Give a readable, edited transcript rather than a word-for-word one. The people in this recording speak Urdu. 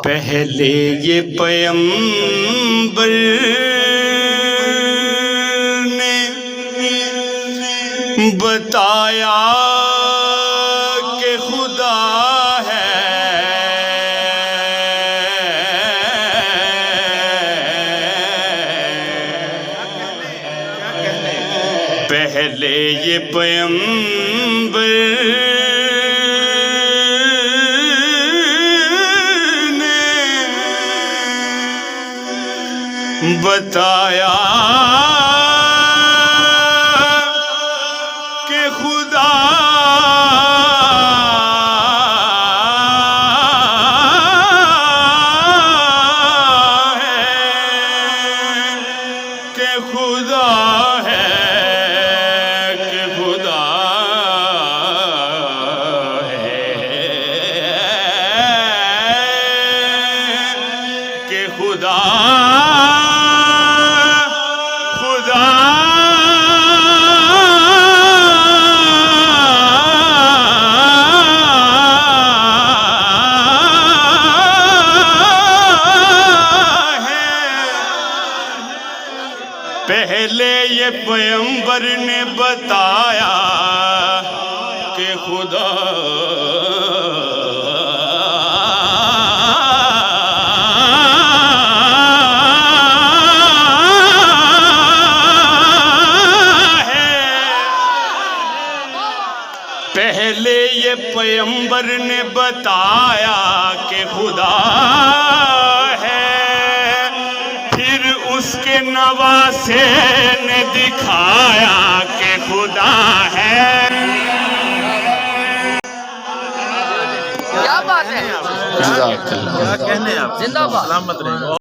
پہلے یہ پیغمبر نے بتایا کہ خدا ہے، پہلے یہ پیغمبر بتایا کہ خدا ہے، کہ خدا ہے، کہ خدا ہے، کہ خدا پہلے یہ پیغمبر نے بتایا کہ خدا ہے، پہلے یہ پیغمبر نے بتایا کہ خدا اس کے نواسے نے دکھایا کہ خدا ہے۔ کیا بات ہے؟ زندہ باد۔